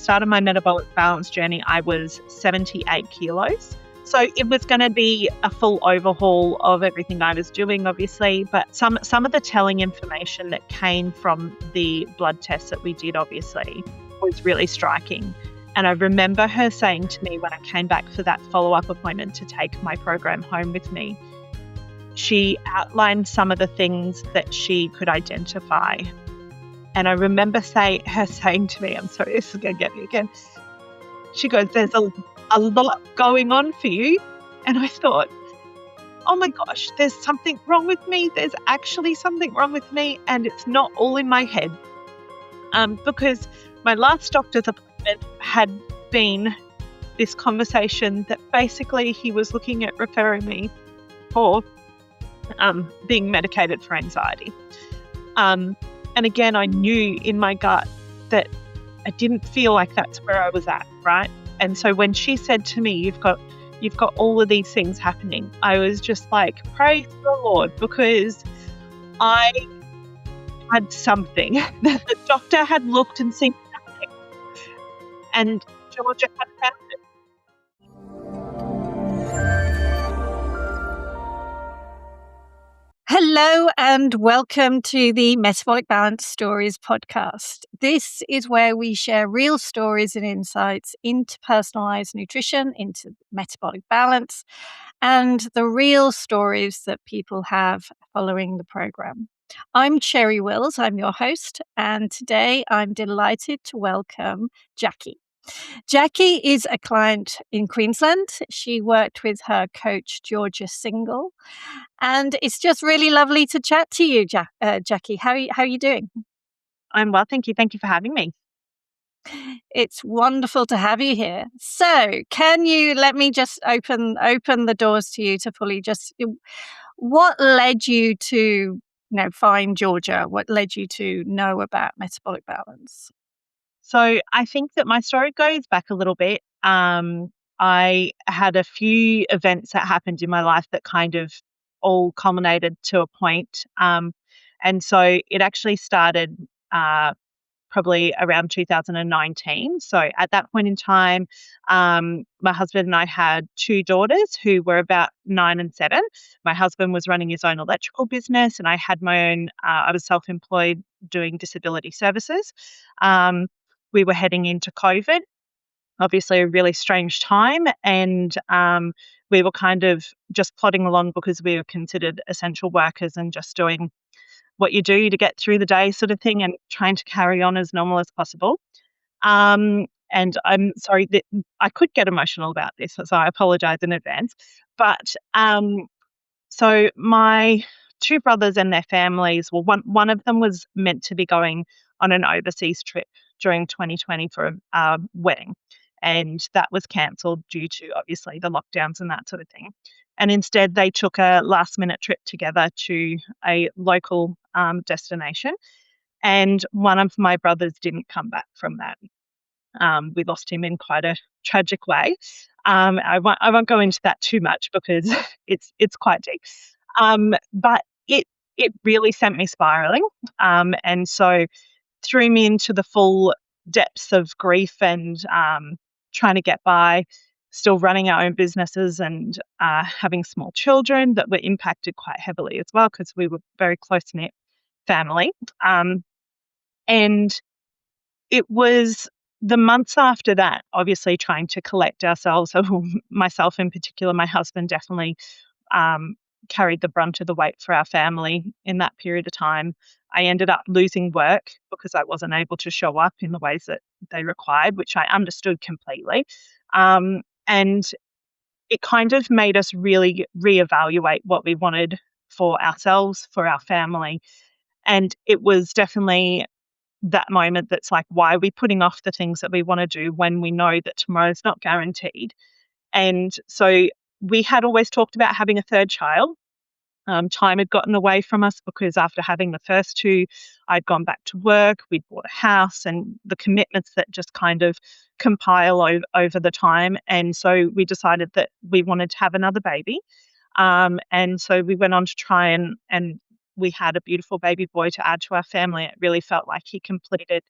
start of my metabolic balance journey, I was 78 kilos. So it was going to be a full overhaul of everything I was doing, obviously. But some of the telling information that came from the blood tests that we did, obviously, was really striking. And I remember her saying to me when I came back for that follow-up appointment to take my program home with me, she outlined some of the things that she could identify. And I remember her saying to me, I'm sorry, this is going to get me again. She goes, there's a lot going on for you. And I thought, oh my gosh, there's something wrong with me. There's actually something wrong with me. And it's not all in my head. Because my last doctor's appointment had been this conversation that basically he was looking at referring me for being medicated for anxiety. And again, I knew in my gut that I didn't feel like that's where I was at, right? And so when she said to me, you've got all of these things happening, I was just like, praise the Lord, because I had something. The doctor had looked and seen nothing. And Georgia had found it. Hello and welcome to the Metabolic Balance Stories podcast. This is where we share real stories and insights into personalised nutrition, into metabolic balance, and the real stories that people have following the program. I'm Cherry Wills, I'm your host, and today I'm delighted to welcome Jackie. Jackie is a client in Queensland. She worked with her coach, Georgia Single. And it's just really lovely to chat to you, Jackie. How are you doing? I'm well, thank you. Thank you for having me. It's wonderful to have you here. So can you let me just open the doors to you to fully just, what led you to find Georgia? What led you to know about metabolic balance? So I think that my story goes back a little bit. I had a few events that happened in my life that kind of all culminated to a point. And so it actually started probably around 2019. So at that point in time, my husband and I had two daughters who were about 9 and 7. My husband was running his own electrical business and I had my own, I was self-employed doing disability services. We were heading into COVID, obviously a really strange time, and we were kind of just plodding along because we were considered essential workers and just doing what you do to get through the day sort of thing and trying to carry on as normal as possible. And I'm sorry that I could get emotional about this, so I apologize in advance. But so my two brothers and their families, well, one of them was meant to be going on an overseas trip during 2020 for a wedding. And that was cancelled due to obviously the lockdowns and that sort of thing. And instead they took a last minute trip together to a local destination. And one of my brothers didn't come back from that. We lost him in quite a tragic way. I won't go into that too much because it's quite deep. But it really sent me spiraling. And so threw me into the full depths of grief and trying to get by, still running our own businesses and having small children that were impacted quite heavily as well because we were very close-knit family. And it was the months after that, obviously trying to collect ourselves, so myself in particular, my husband definitely carried the brunt of the weight for our family in that period of time. I ended up losing work because I wasn't able to show up in the ways that they required, which I understood completely. And it kind of made us really reevaluate what we wanted for ourselves, for our family. And it was definitely that moment that's like, why are we putting off the things that we want to do when we know that tomorrow's not guaranteed? And so we had always talked about having a third child. Time had gotten away from us because after having the first two, I'd gone back to work, we'd bought a house, and the commitments that just kind of compile over the time. And so we decided that we wanted to have another baby. And so we went on to try and we had a beautiful baby boy to add to our family. It really felt like he completed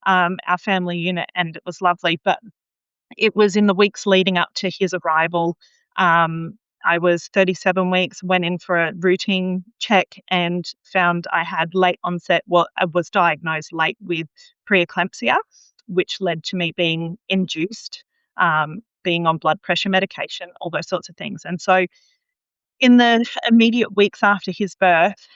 our family unit, and it was lovely. But it was in the weeks leading up to his arrival. I was 37 weeks, went in for a routine check and found I had late onset, I was diagnosed late with preeclampsia, which led to me being induced, being on blood pressure medication, all those sorts of things. And so in the immediate weeks after his birth,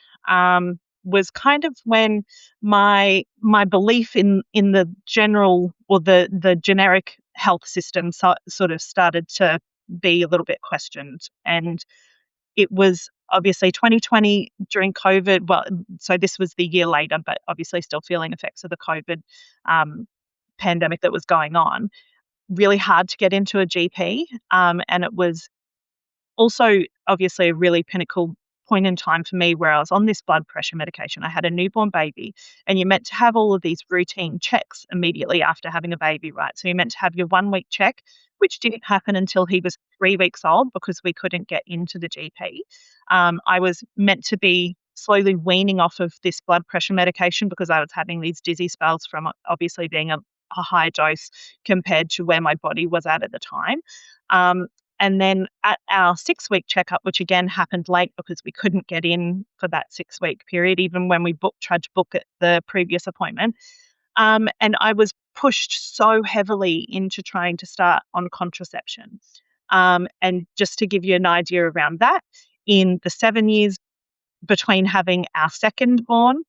was kind of when my belief in the general or the generic health system sort of started to be a little bit questioned. And it was obviously 2020 during COVID. Well, so this was the year later, but obviously still feeling effects of the COVID pandemic that was going on. Really hard to get into a GP, and it was also obviously a really pinnacle point in time for me where I was on this blood pressure medication. I had a newborn baby, and you're meant to have all of these routine checks immediately after having a baby, right? So you're meant to have your 1 week check, which didn't happen until he was 3 weeks old because we couldn't get into the GP. I was meant to be slowly weaning off of this blood pressure medication because I was having these dizzy spells from obviously being a high dose compared to where my body was at the time. And then at our 6 week checkup, which again happened late because we couldn't get in for that 6 week period, even when we tried to book at the previous appointment. And I was pushed so heavily into trying to start on contraception. And just to give you an idea around that, in the 7 years between having our second born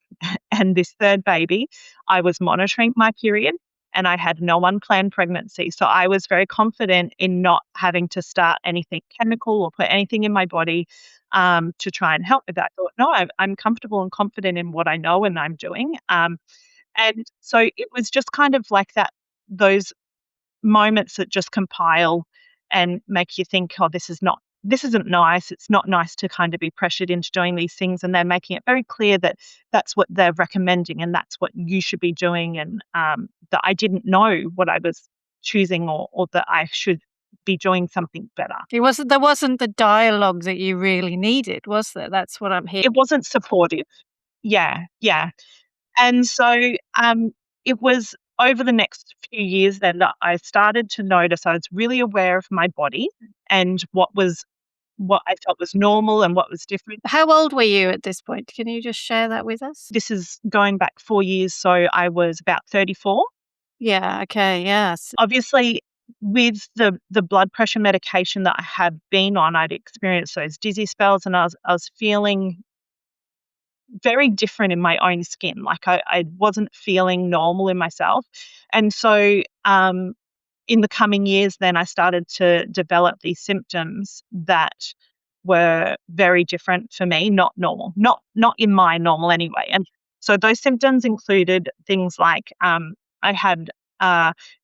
and this third baby, I was monitoring my period and I had no unplanned pregnancy. So I was very confident in not having to start anything chemical or put anything in my body to try and help with that. I thought, no, I'm comfortable and confident in what I know and I'm doing. And so it was just kind of like that, those moments that just compile and make you think, oh, this isn't nice. It's not nice to kind of be pressured into doing these things. And they're making it very clear that that's what they're recommending and that's what you should be doing. And that I didn't know what I was choosing or that I should be doing something better. There wasn't the dialogue that you really needed, was there? That's what I'm hearing. It wasn't supportive. Yeah. And so it was over the next few years then that I started to notice I was really aware of my body and what I felt was normal and what was different. How old were you at this point? Can you just share that with us? This is going back 4 years, so I was about 34. Yeah, okay, yes. Obviously, with the blood pressure medication that I had been on, I'd experienced those dizzy spells and I was feeling very different in my own skin. Like I wasn't feeling normal in myself. And so in the coming years, then I started to develop these symptoms that were very different for me, not normal, not in my normal anyway. And so those symptoms included things like I had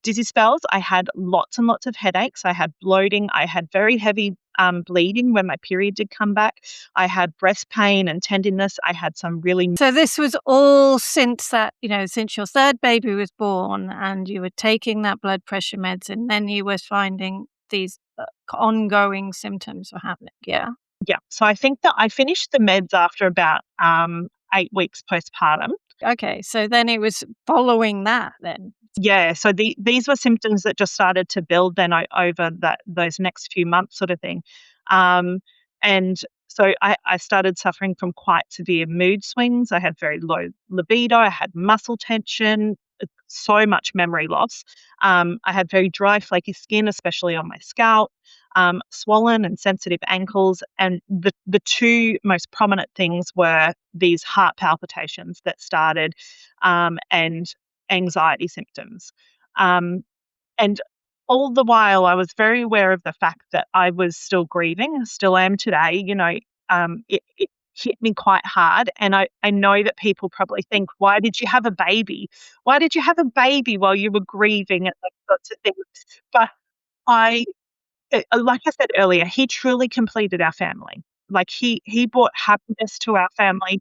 dizzy spells, I had lots and lots of headaches, I had bloating, I had very heavy bleeding when my period did come back, I had breast pain and tenderness, I had some really... So this was all since since your third baby was born and you were taking that blood pressure meds and then you were finding these ongoing symptoms were happening, yeah? Yeah. So I think that I finished the meds after about 8 weeks postpartum. Okay, so then it was following that then. Yeah, so these were symptoms that just started to build then over those next few months sort of thing. And so I started suffering from quite severe mood swings. I had very low libido. I had muscle tension, so much memory loss. I had very dry, flaky skin, especially on my scalp, swollen and sensitive ankles. And the two most prominent things were these heart palpitations that started and anxiety symptoms. And all the while, I was very aware of the fact that I was still grieving, still am today. It hit me quite hard. And I know that people probably think, why did you have a baby? Why did you have a baby while you were grieving and those sorts of things? But like I said earlier, he truly completed our family. Like he brought happiness to our family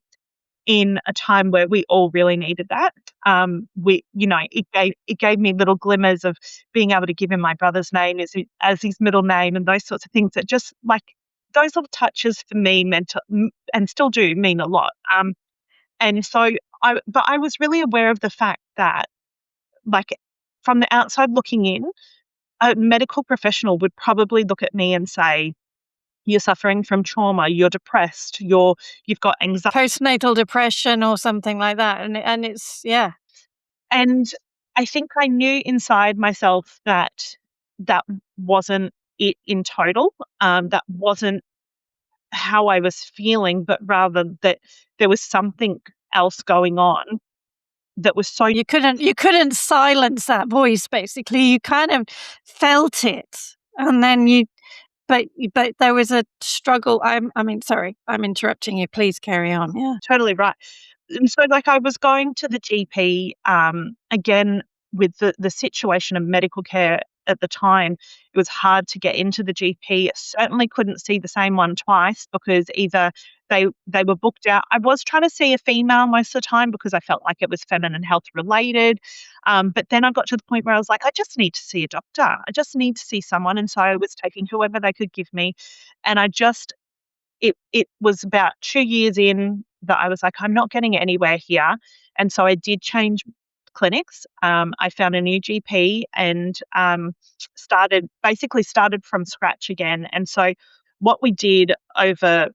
in a time where we all really needed that. It gave me little glimmers of being able to give him my brother's name as his middle name and those sorts of things that just like those little touches for me meant and still do mean a lot. And so I was really aware of the fact that like from the outside looking in, a medical professional would probably look at me and say, you're suffering from trauma, you're depressed, you've got anxiety. Postnatal depression or something like that. And it's, yeah. And I think I knew inside myself that that wasn't it in total. That wasn't how I was feeling, but rather that there was something else going on that was so You couldn't silence that voice, basically. You kind of felt it. And then but there was a struggle. Sorry, I'm interrupting you. Please carry on. Yeah. totally right. And so, like, I was going to the GP, again, with the situation of medical care at the time, it was hard to get into the GP. Certainly couldn't see the same one twice because either they were booked out. I was trying to see a female most of the time because I felt like it was feminine health related. But then I got to the point where I was like, I just need to see a doctor. I just need to see someone. And so I was taking whoever they could give me. And I just it was about 2 years in that I was like, "I'm not getting anywhere here." And so I did change clinics. I found a new GP and, started from scratch again. And so what we did over,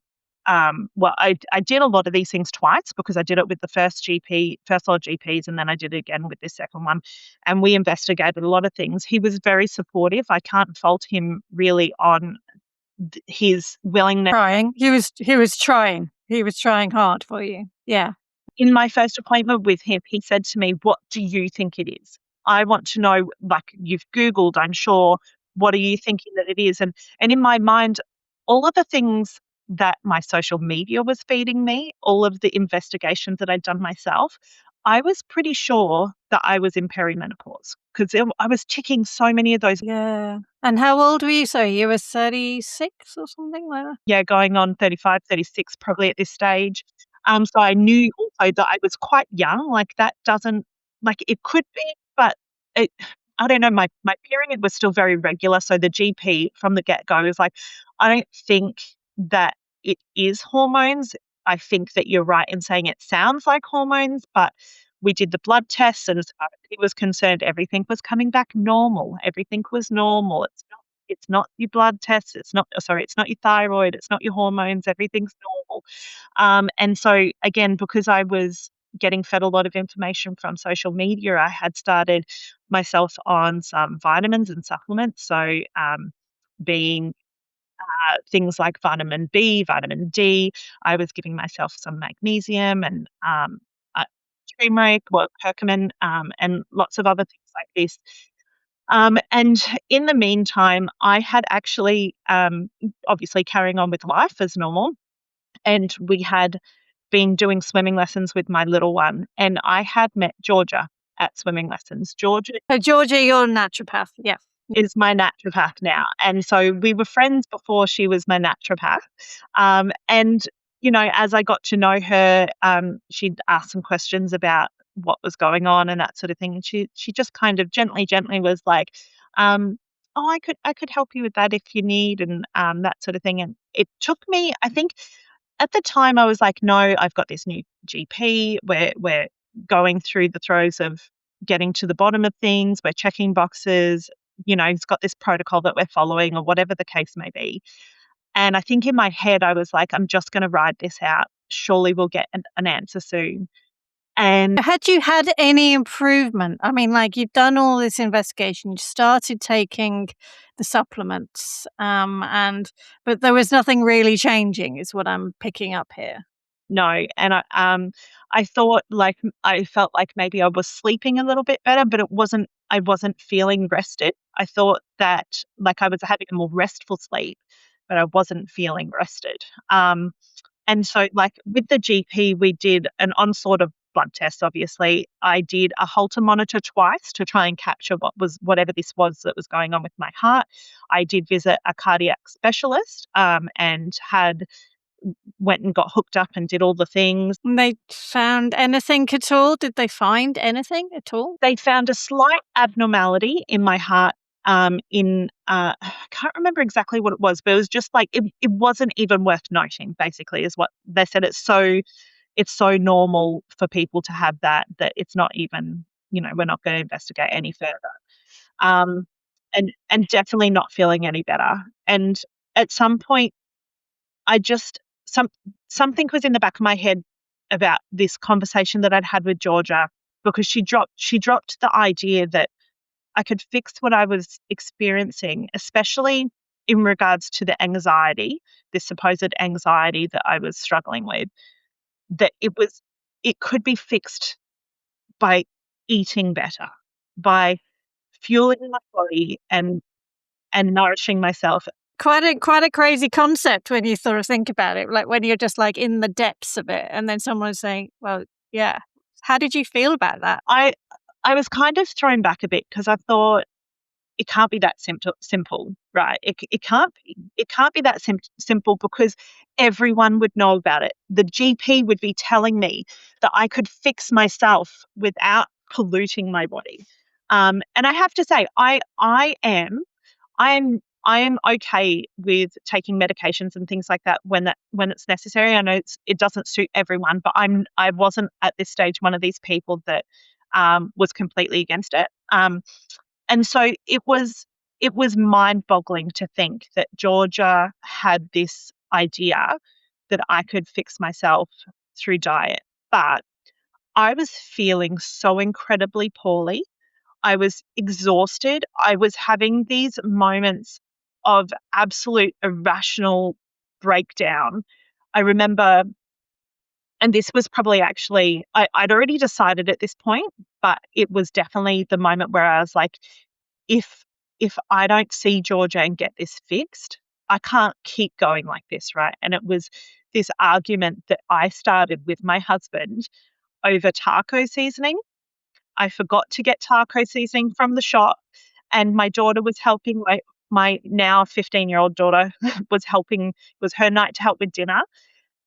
I did a lot of these things twice because I did it with the first lot of GPs, and then I did it again with this second one, and we investigated a lot of things. He was very supportive. I can't fault him really on his willingness. Trying. He was trying. He was trying hard for you. Yeah. In my first appointment with him, he said to me, "What do you think it is? I want to know, like, you've Googled, I'm sure. What are you thinking that it is?" And in my mind, all of the things that my social media was feeding me, all of the investigations that I'd done myself, I was pretty sure that I was in perimenopause because I was ticking so many of those. Yeah. And how old were you? So you were 36 or something like that? Yeah, going on 35, 36 probably at this stage. So I knew also that I was quite young, like that doesn't like it could be, but it I don't know, my period was still very regular. So the GP from the get-go was like, I don't think that it is hormones. I think that you're right in saying it sounds like hormones, but we did the blood tests and as far as he was concerned, everything was coming back normal. Everything was normal. It's not your blood tests. It's not your thyroid. It's not your hormones. Everything's normal. And so again, because I was getting fed a lot of information from social media, I had started myself on some vitamins and supplements. So being things like vitamin B, vitamin D. I was giving myself some magnesium and uh, turmeric, well, curcumin, and lots of other things like this. And in the meantime, I had actually, obviously carrying on with life as normal, and we had been doing swimming lessons with my little one, and I had met Georgia at swimming lessons. Georgia So Georgia, you're a naturopath. Yeah. is my naturopath now. And so we were friends before she was my naturopath. And, as I got to know her, she'd ask some questions about what was going on and that sort of thing. And she just kind of gently was like, oh, I could help you with that if you need and that sort of thing. And it took me, I think at the time I was like, no, I've got this new GP. We're going through the throes of getting to the bottom of things. We're checking boxes. He's got this protocol that we're following or whatever the case may be. And I think in my head, I was like, I'm just going to ride this out. Surely we'll get an answer soon. And Had you had any improvement? I mean, like you've done all this investigation, you started taking the supplements, but there was nothing really changing, is what I'm picking up here. no, and I thought like I felt like maybe I was sleeping a little bit better, but I wasn't feeling rested. I thought that like I was having a more restful sleep, but I wasn't feeling rested. And so, like with the GP, we did an onslaught of blood tests. Obviously, I did a Holter monitor twice to try and capture whatever this was that was going on with my heart. I did visit a cardiac specialist, and went and got hooked up and did all the things. And they found anything at all? Did they find anything at all? They found a slight abnormality in my heart. I can't remember exactly what it was, but it was just like it wasn't even worth noting. Basically, is what they said. It's so normal for people to have that it's not even we're not going to investigate any further. Um, and definitely not feeling any better. And at some point, I just something was in the back of my head about this conversation that I'd had with Georgia, because she dropped the idea that I could fix what I was experiencing, especially in regards to the anxiety, this supposed anxiety that I was struggling with, that it could be fixed by eating better, by fueling my body and nourishing myself. Quite a crazy concept when you sort of think about it, like when you're just like in the depths of it, and then someone's saying, "Well, yeah." How did you feel about that? I was kind of thrown back a bit because I thought it can't be that simple, right? It can't be. It can't be that simple because everyone would know about it. The GP would be telling me that I could fix myself without polluting my body. And I have to say, I am okay with taking medications and things like that when it's necessary. I know it doesn't suit everyone, but I wasn't at this stage one of these people that was completely against it. And so it was mind-boggling to think that Georgia had this idea that I could fix myself through diet. But I was feeling so incredibly poorly. I was exhausted. I was having these moments of absolute irrational breakdown. I remember, and this was probably actually, I'd already decided at this point, but it was definitely the moment where I was like, if if I don't see Georgia and get this fixed, I can't keep going like this, right? And it was this argument that I started with my husband over taco seasoning. I forgot to get taco seasoning from the shop, and my daughter was helping my now 15-year-old daughter was helping. It was her night to help with dinner,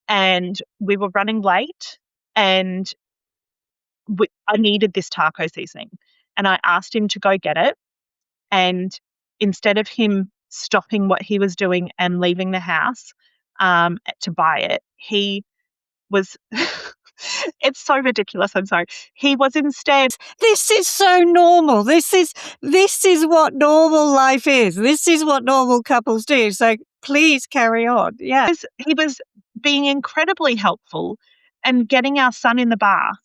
and we were running late, and I needed this taco seasoning, and I asked him to go get it. And instead of him stopping what he was doing and leaving the house to buy it, he was. It's so ridiculous. I'm sorry. He was instead. This is so normal. This is what normal life is. This is what normal couples do. So please carry on. Yeah. He was being incredibly helpful and getting our son in the bath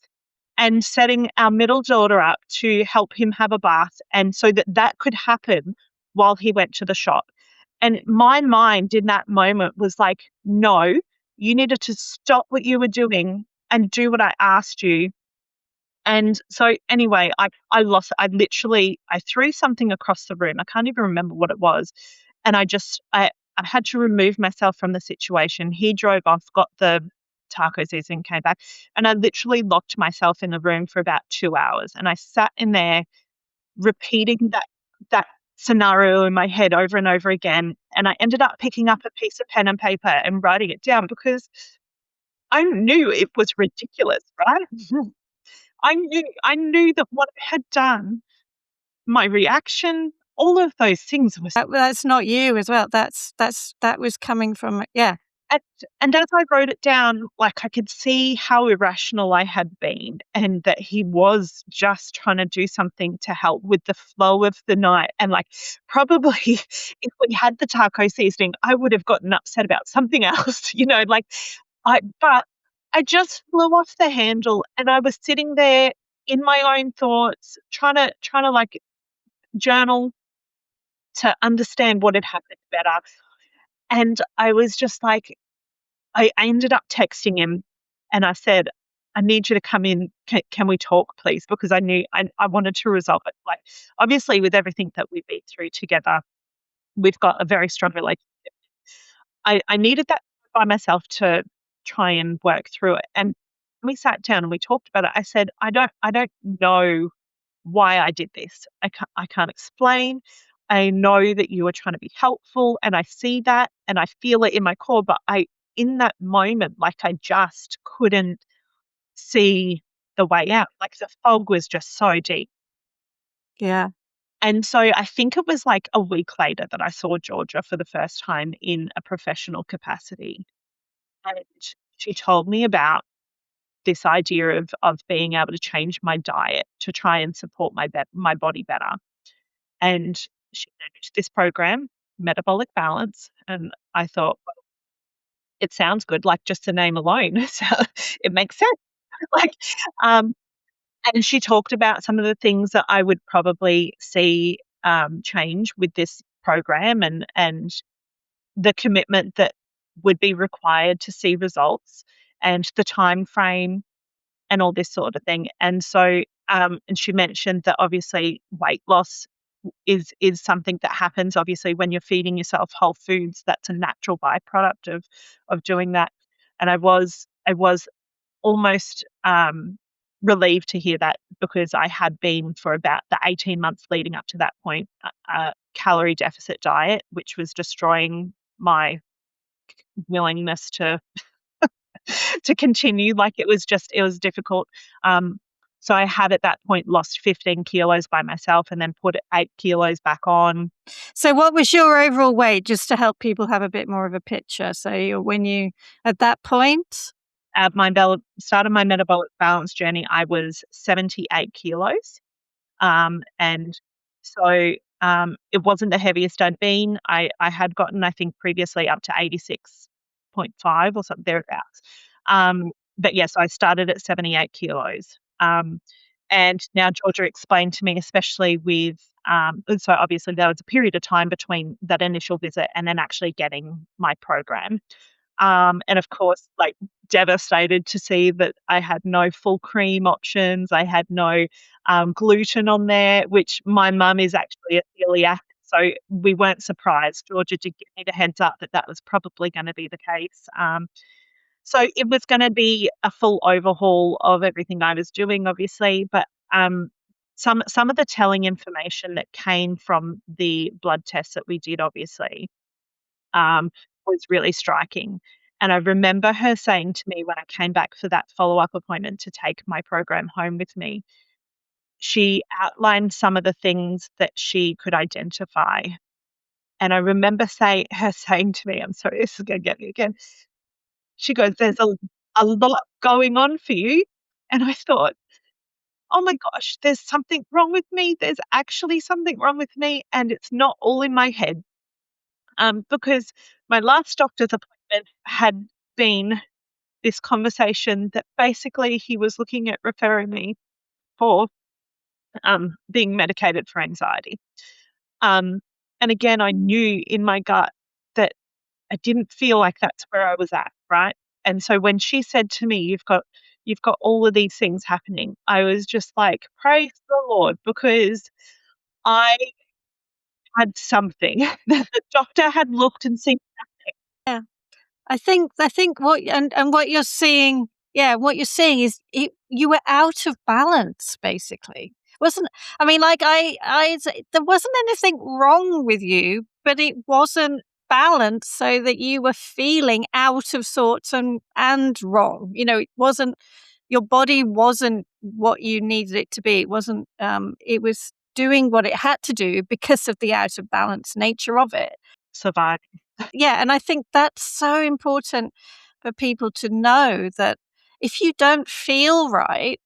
and setting our middle daughter up to help him have a bath, and so that could happen while he went to the shop. And my mind in that moment was like, no, you needed to stop what you were doing and do what I asked you. And so anyway, I lost it. I threw something across the room. I can't even remember what it was. And I had to remove myself from the situation. He drove off, got the taco seasoning, came back, and I literally locked myself in the room for about 2 hours. And I sat in there repeating that scenario in my head over and over again. And I ended up picking up a piece of pen and paper and writing it down because I knew it was ridiculous, right? I knew that what I had done, my reaction, all of those things was. That's not you as well. That was coming from, yeah. And, and as I wrote it down, like I could see how irrational I had been, and that he was just trying to do something to help with the flow of the night. And like probably if we had the taco seasoning, I would have gotten upset about something else, but I just flew off the handle, and I was sitting there in my own thoughts, trying to like journal to understand what had happened better. And I was just like, I ended up texting him, and I said, I need you to come in. Can we talk, please? Because I knew I wanted to resolve it. Like, obviously, with everything that we've been through together, we've got a very strong relationship. I needed that by myself to try and work through it. And we sat down and we talked about it. I said, I don't know why I did this. I can't explain. I know that you are trying to be helpful, and I see that and I feel it in my core, but in that moment, like I just couldn't see the way out. Like the fog was just so deep. Yeah. And so I think it was like a week later that I saw Georgia for the first time in a professional capacity. And she told me about this idea of being able to change my diet to try and support my body better. And she managed this program, Metabolic Balance, and I thought, well, it sounds good, like just the name alone, so it makes sense. Like, um, and she talked about some of the things that I would probably see change with this program, and the commitment that would be required to see results, and the time frame, and all this sort of thing. And so, and she mentioned that obviously weight loss is something that happens obviously when you're feeding yourself whole foods. That's a natural byproduct of doing that. And I was almost relieved to hear that, because I had been for about the 18 months leading up to that point a calorie deficit diet, which was destroying my willingness to continue. Like, it was difficult. Um, so I had at that point lost 15 kilos by myself and then put 8 kilos back on. So what was your overall weight, just to help people have a bit more of a picture? So when you, at that point? At start of my metabolic balance journey, I was 78 kilos. And so it wasn't the heaviest I'd been. I had gotten, I think, previously up to 86.5 or something thereabouts. But yes, I started at 78 kilos. And now Georgia explained to me, especially with, so obviously there was a period of time between that initial visit and then actually getting my program. And of course, like, devastated to see that I had no full cream options. I had no gluten on there, which my mum is actually a celiac. So we weren't surprised. Georgia did give me the heads up that that was probably going to be the case. So it was going to be a full overhaul of everything I was doing, obviously. But some of the telling information that came from the blood tests that we did, obviously, um, was really striking. And I remember her saying to me when I came back for that follow-up appointment to take my program home with me, she outlined some of the things that she could identify. And I remember her saying to me, I'm sorry, this is going to get me again. She goes, "There's a lot going on for you." And I thought, oh my gosh, there's something wrong with me. There's actually something wrong with me. And it's not all in my head. Because my last doctor's appointment had been this conversation that basically he was looking at referring me for being medicated for anxiety. Um, and again, I knew in my gut that I didn't feel like that's where I was at, right? And so when she said to me, you've got all of these things happening, I was just like, praise the Lord, because I had something that the doctor had looked and seen. Yeah. I think what you're seeing, what you're seeing is you were out of balance, basically. Wasn't I mean, like there wasn't anything wrong with you, but it wasn't balanced, so that you were feeling out of sorts and wrong. It wasn't, your body wasn't what you needed it to be. It wasn't. It was doing what it had to do because of the out of balance nature of it. Survive. Yeah, and I think that's so important for people to know, that if you don't feel right,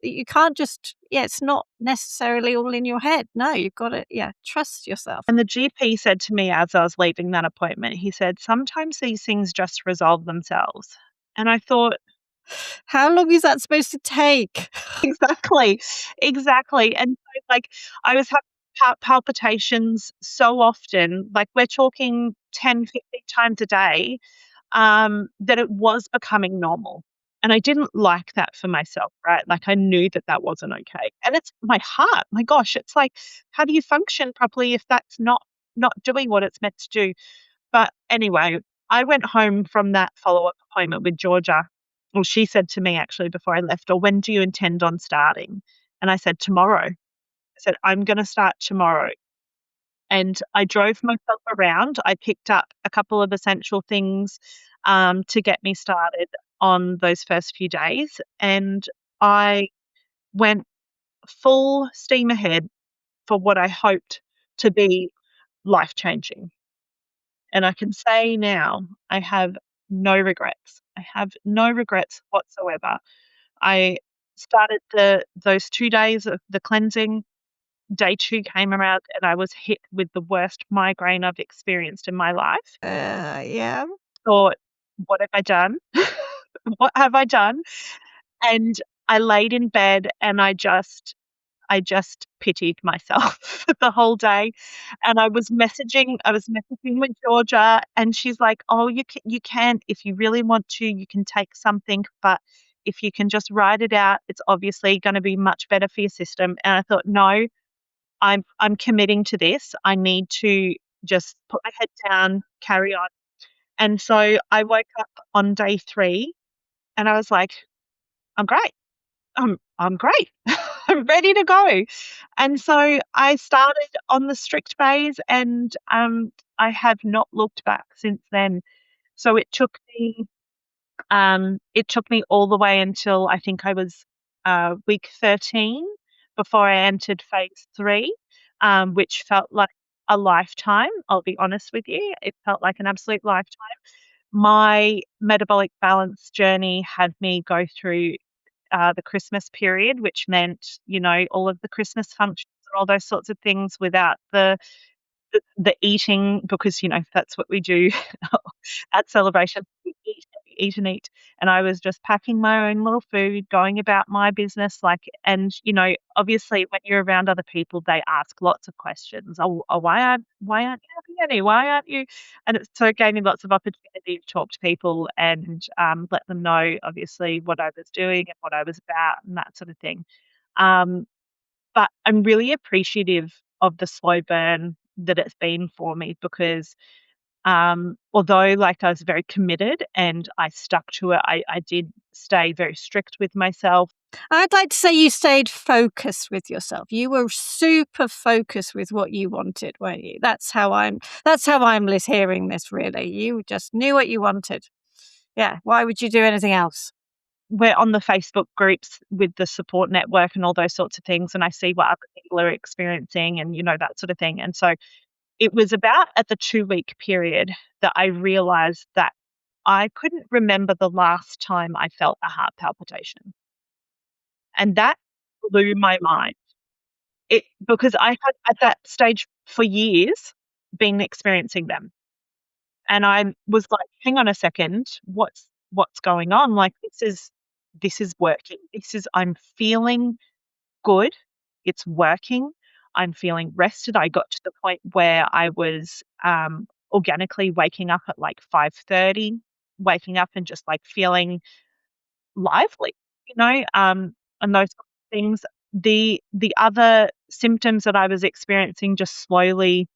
you can't just, it's not necessarily all in your head. No, you've got to, trust yourself. And the GP said to me as I was leaving that appointment, he said, sometimes these things just resolve themselves. And I thought, How long is that supposed to take? exactly, exactly. And so, like, I was having palpitations so often, like we're talking 10, 15 times a day, that it was becoming normal. And I didn't like that for myself, right? Like, I knew that that wasn't okay. And it's my heart. My gosh, it's like, how do you function properly if that's not doing what it's meant to do? But anyway, I went home from that follow-up appointment with Georgia. Well, she said to me actually before I left, "Or when do you intend on starting?" And I said, "Tomorrow." I said, "I'm gonna start tomorrow." And I drove myself around. I picked up a couple of essential things, to get me started on those first few days, and I went full steam ahead for what I hoped to be life-changing. And I can say now I have no regrets. I have no regrets whatsoever. I started those 2 days of the cleansing. Day 2 came around and I was hit with the worst migraine I've experienced in my life. Yeah. Thought, "What have I done? What have I done?" And I laid in bed and I just pitied myself the whole day, and I was messaging with Georgia, and she's like, "Oh, you can if you really want to, you can take something, but if you can just write it out, it's obviously gonna be much better for your system." And I thought, "No, I'm committing to this. I need to just put my head down, carry on." And so I woke up on day 3 and I was like, "I'm great. I'm great. I'm ready to go." And so I started on the strict phase and, I have not looked back since then. So it took me all the way until I think I was, week 13 before I entered phase 3, which felt like a lifetime, I'll be honest with you. It felt like an absolute lifetime. My metabolic balance journey had me go through the Christmas period, which meant, all of the Christmas functions and all those sorts of things without the eating because, that's what we do at celebrations. We eat and eat. And I was just packing my own little food, going about my business, and obviously when you're around other people, they ask lots of questions. Oh, why aren't you having any? Why aren't you? And so it gave me lots of opportunity to talk to people and let them know, obviously, what I was doing and what I was about and that sort of thing. Um, but I'm really appreciative of the slow burn that it's been for me because, although, I was very committed and I stuck to it, I did stay very strict with myself. I'd like to say you stayed focused with yourself. You were super focused with what you wanted, weren't you? That's how I'm hearing this really. You just knew what you wanted. Yeah. Why would you do anything else? We're on the Facebook groups with the support network and all those sorts of things, and I see what other people are experiencing and, that sort of thing. And so it was about at the 2-week period that I realized that I couldn't remember the last time I felt a heart palpitation. And that blew my mind. Because I had at that stage for years been experiencing them. And I was like, "Hang on a second, what's going on? This is working. I'm feeling good. It's working. I'm feeling rested." I got to the point where I was, organically waking up at, 5:30, waking up and just, feeling lively, and those things. The other symptoms that I was experiencing just slowly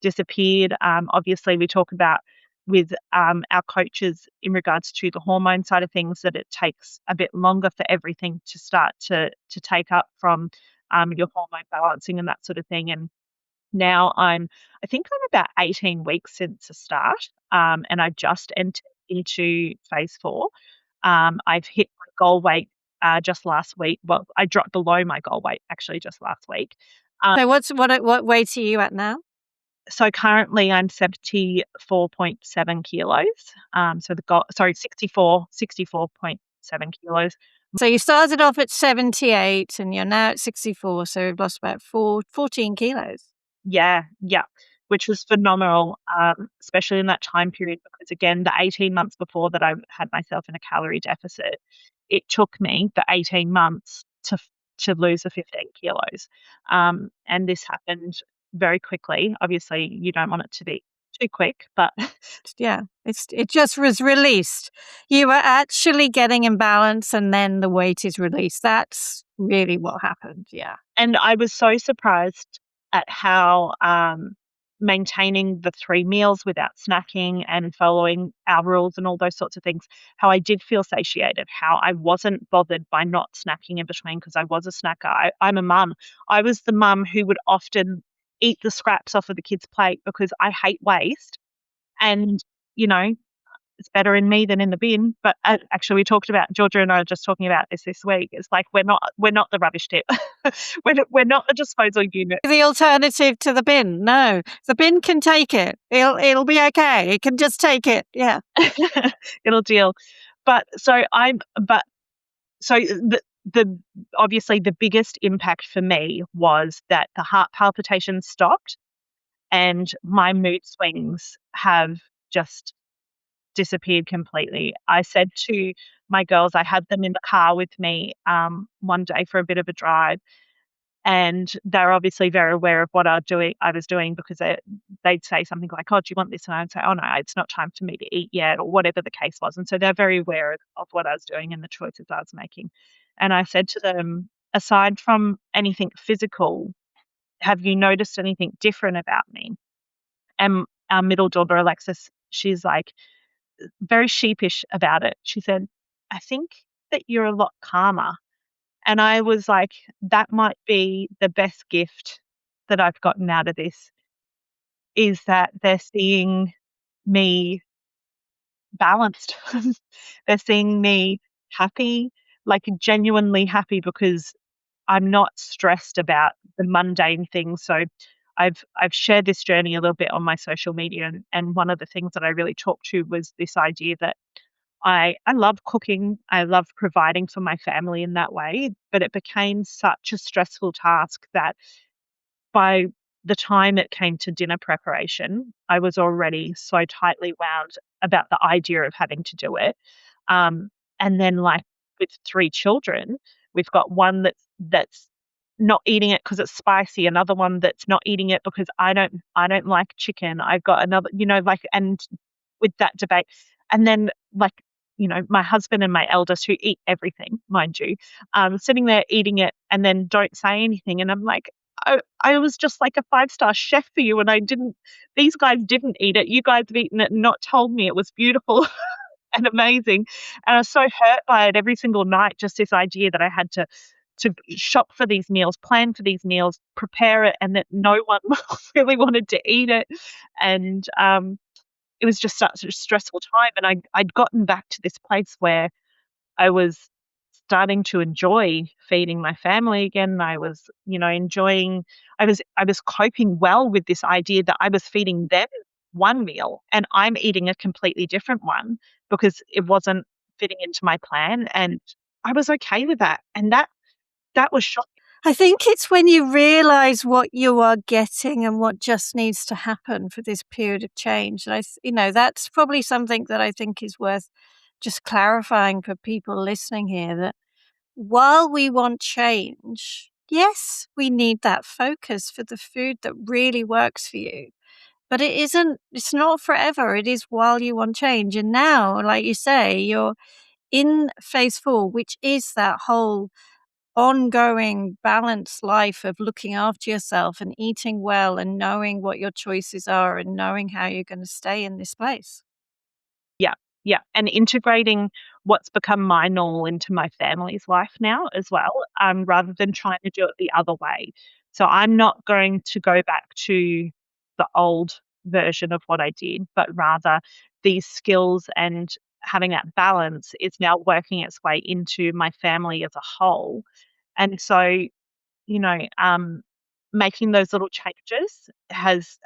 disappeared. Obviously, we talk about with our coaches in regards to the hormone side of things that it takes a bit longer for everything to start to take up from your hormone balancing and that sort of thing. And now I think I'm about 18 weeks since the start, and I just entered into phase 4. I've hit my goal weight just last week. Well, I dropped below my goal weight actually just last week. Um, So what weight are you at now? so currently I'm 74.7 kilos. So the goal, sorry, 64.7 kilos. So you started off at 78 and you're now at 64, so you've lost about 14 kilos. Yeah, yeah, which was phenomenal, especially in that time period because again, the 18 months before that I had myself in a calorie deficit, it took me the 18 months to lose the 15 kilos. And this happened very quickly. Obviously, you don't want it to be too quick, but Yeah, it just was released. You were actually getting in balance and then the weight is released. That's really what happened. Yeah. and I was so surprised at how, maintaining the 3 meals without snacking and following our rules and all those sorts of things, how I did feel satiated, how I wasn't bothered by not snacking in between because I was a snacker. I'm a mum. I was the mum who would often eat the scraps off of the kids' plate because I hate waste and, you know, it's better in me than in the bin. But actually, we talked about, Georgia and I are just talking about this week. It's like we're not the rubbish tip. we're not the disposal unit. The alternative to the bin. No, the bin can take it. It'll be okay. It can just take it. Yeah. It'll deal. But so the obviously the biggest impact for me was that the heart palpitations stopped and my mood swings have just disappeared completely. I said to my girls, I had them in the car with me one day for a bit of a drive, and they're obviously very aware of what I was doing because they'd say something like, "Oh, do you want this?" And I'd say, "Oh no, it's not time for me to eat yet," or whatever the case was. And so they're very aware of what I was doing and the choices I was making. And I said to them, aside from anything physical, have you noticed anything different about me? And our middle daughter, Alexis, she's like very sheepish about it. She said, I think that you're a lot calmer. And I was like, that might be the best gift that I've gotten out of this, is that they're seeing me balanced. They're seeing me happy, like genuinely happy, because I'm not stressed about the mundane things. So I've shared this journey a little bit on my social media, and one of the things that I really talked to was this idea that I love cooking. I love providing for my family in that way, but it became such a stressful task that by the time it came to dinner preparation, I was already so tightly wound about the idea of having to do it. And then, like with 3 children, we've got one that's not eating it because it's spicy, another one that's not eating it because I don't like chicken. I've got another, like, and with that debate, and then like, my husband and my eldest, who eat everything, mind you, sitting there eating it and then don't say anything, and I'm like, I was just like a 5-star chef for you, and these guys didn't eat it. You guys have eaten it and not told me it was beautiful and amazing. And I was so hurt by it every single night, just this idea that I had to shop for these meals, plan for these meals, prepare it, and that no one really wanted to eat it. And it was just such a stressful time. And I'd gotten back to this place where I was starting to enjoy feeding my family again. I was, enjoying, I was coping well with this idea that I was feeding them one meal and I'm eating a completely different one because it wasn't fitting into my plan. And I was okay with that. And that was shocking. I think it's when you realize what you are getting and what just needs to happen for this period of change. And that's probably something that I think is worth just clarifying for people listening here, that while we want change, yes, we need that focus for the food that really works for you. But it's not forever. It is while you want change. And now, like you say, you're in phase 4, which is that whole ongoing balanced life of looking after yourself and eating well and knowing what your choices are and knowing how you're going to stay in this place. Yeah, yeah, and integrating what's become my normal into my family's life now as well, rather than trying to do it the other way. So I'm not going to go back to the old version of what I did, but rather these skills and having that balance is now working its way into my family as a whole. And so, making those little changes has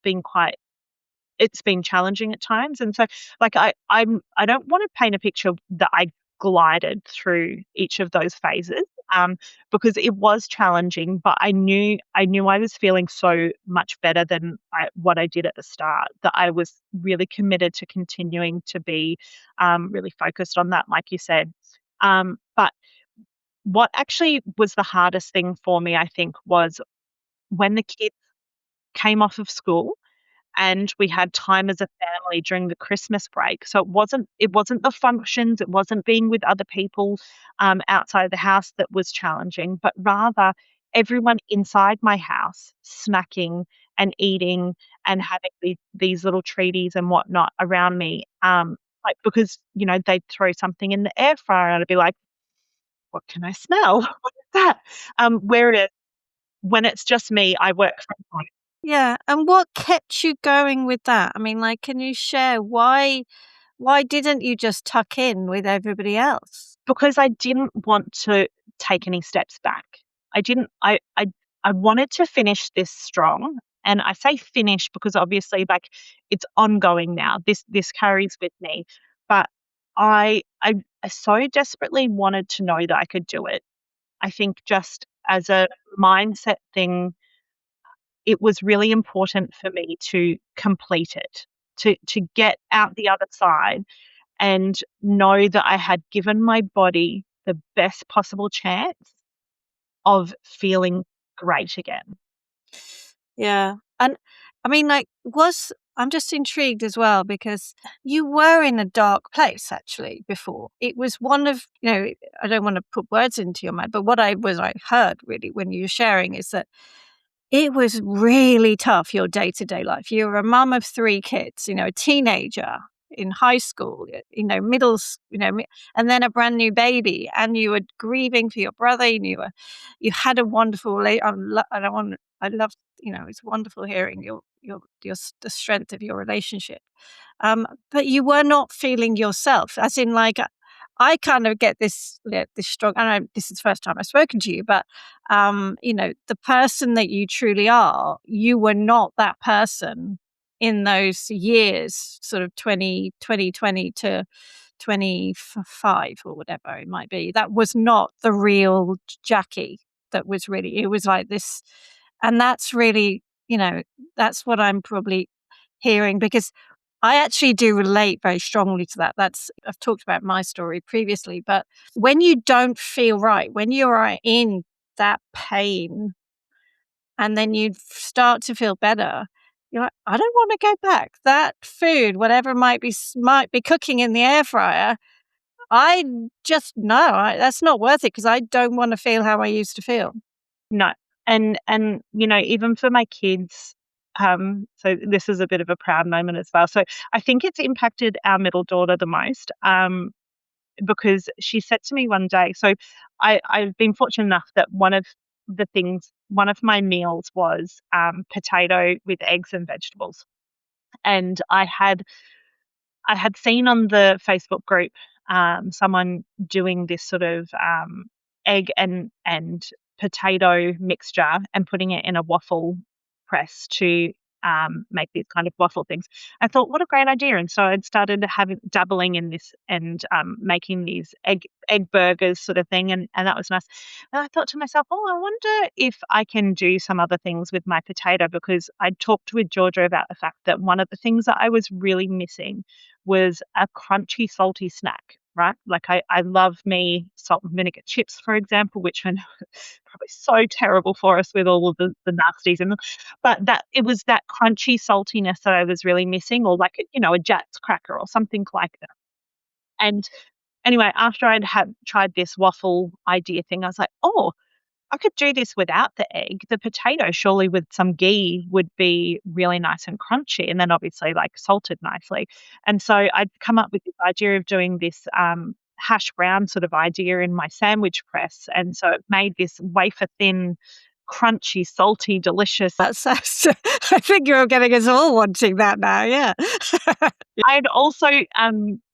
been quite, it's been challenging at times. And so, like, I don't want to paint a picture that I glided through each of those phases, because it was challenging, but I knew I was feeling so much better than what I did at the start, that I was really committed to continuing to be really focused on that, like you said. But what actually was the hardest thing for me, I think, was when the kids came off of school and we had time as a family during the Christmas break. So it wasn't the functions, it wasn't being with other people outside of the house that was challenging, but rather everyone inside my house snacking and eating and having these little treaties and whatnot around me. Like, because they'd throw something in the air fryer and I'd be like, "What can I smell? What is that?" Where it is when it's just me, I work from home. Yeah. And what kept you going with that? I mean, like, can you share why why didn't you just tuck in with everybody else? Because I didn't want to take any steps back. I didn't I wanted to finish this strong, and I say finish because obviously, like, it's ongoing now. This carries with me, but I so desperately wanted to know that I could do it. I think just as a mindset thing, it was really important for me to complete it, to get out the other side and know that I had given my body the best possible chance of feeling great again. Yeah. And I mean, like, I'm just intrigued as well because you were in a dark place actually before. It was one of, I don't want to put words into your mouth, but I heard really when you were sharing is that it was really tough, your day-to-day life. You were a mum of 3 kids, a teenager in high school, and then a brand new baby, and you were grieving for your brother, and you had a wonderful I love, it's wonderful hearing the strength of your relationship. But you were not feeling yourself, as in, like, I kind of get this strong. I know this is the first time I've spoken to you, but the person that you truly are, you were not that person in those years, sort of 2020 to 25 or whatever it might be. That was not the real Jackie. It was like this, and that's really, that's what I'm probably hearing because I actually do relate very strongly to that. I've talked about my story previously, but when you don't feel right, when you are in that pain and then you start to feel better, you're like, I don't want to go back. That food, whatever might be cooking in the air fryer, I just no, that's not worth it because I don't want to feel how I used to feel. No. And even for my kids, so this is a bit of a proud moment as well. So I think it's impacted our middle daughter the most, because she said to me one day, so I've been fortunate enough that one of my meals was potato with eggs and vegetables. And I had seen on the Facebook group someone doing this sort of egg and potato mixture and putting it in a waffle press to make these kind of waffle things. I thought, what a great idea! And so I'd started dabbling in this and making these egg burgers sort of thing, and that was nice. And I thought to myself, oh, I wonder if I can do some other things with my potato because I talked with Georgia about the fact that one of the things that I was really missing was a crunchy, salty snack, right? Like I love me salt and vinegar chips, for example, which I know is probably so terrible for us with all of the nasties in them. But that it was that crunchy saltiness that I was really missing, or like a Jats cracker or something like that. And anyway, after had tried this waffle idea thing, I was like, oh, I could do this without the egg. The potato, surely with some ghee, would be really nice and crunchy, and then obviously like salted nicely. And so I'd come up with this idea of doing this hash brown sort of idea in my sandwich press, and so it made this wafer thin, crunchy, salty, delicious. That sounds. I think you're getting us all wanting that now. Yeah. I'd also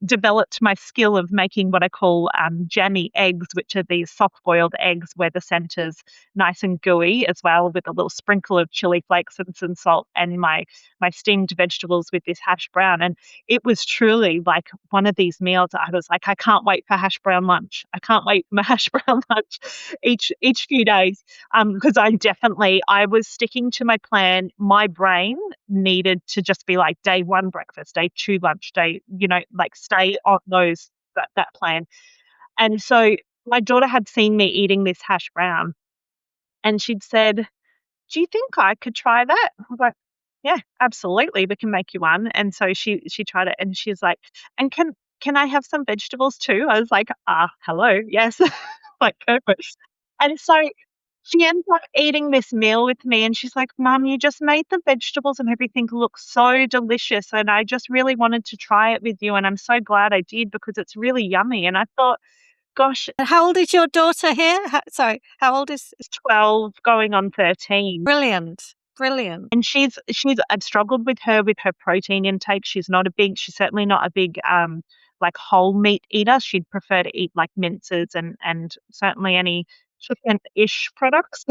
developed my skill of making what I call jammy eggs, which are these soft-boiled eggs where the center's nice and gooey as well, with a little sprinkle of chili flakes and some salt, and my steamed vegetables with this hash brown. And it was truly like one of these meals that I was like, I can't wait for hash brown lunch. I can't wait for my hash brown lunch each few days, because I was sticking to my plan. My brain needed to just be like day 1 breakfast, day 2 lunch, day, like stay on that plan. And so my daughter had seen me eating this hash brown and she'd said, do you think I could try that? I was like, yeah, absolutely. We can make you one. And so she tried it and she's like, and can I have some vegetables too? I was like, hello. Yes. Like, go for it. And so she ends up eating this meal with me and she's like, Mum, you just made the vegetables and everything look so delicious. And I just really wanted to try it with you. And I'm so glad I did because it's really yummy. And I thought, gosh, How old is your daughter here? Sorry, how old is? it's 12 going on 13. Brilliant. Brilliant. And I've struggled with her protein intake. She's certainly not a big, like, whole meat eater. She'd prefer to eat, like, minces and certainly any chicken-ish products,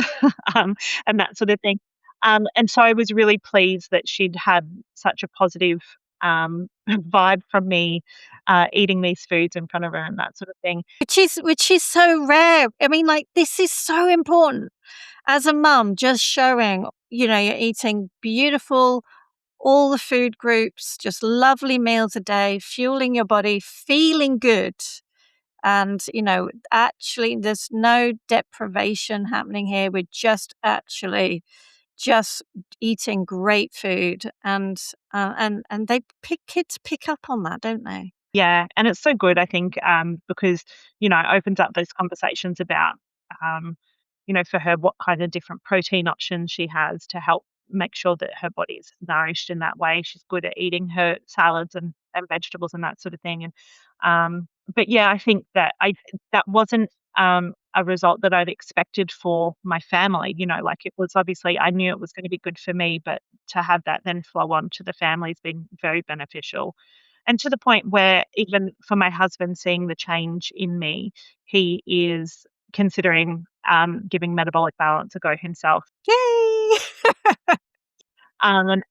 um, and that sort of thing. And so I was really pleased that she'd had such a positive, vibe from me, eating these foods in front of her and that sort of thing. Which is so rare. I mean, like, this is so important as a mum, just showing, you're eating beautiful, all the food groups, just lovely meals a day, fueling your body, feeling good. And, actually, there's no deprivation happening here. We're just eating great food. And kids pick up on that, don't they? Yeah, and it's so good, I think, because, it opens up those conversations about, um, for her, what kind of different protein options she has to help make sure that her body's nourished in that way. She's good at eating her salads and vegetables and that sort of thing. And but yeah, I think that wasn't, a result that I'd expected for my family. Like, it was, obviously, I knew it was going to be good for me, but to have that then flow on to the family has been very beneficial. And to the point where, even for my husband, seeing the change in me, he is considering, giving Metabolic Balance a go himself. Yay! And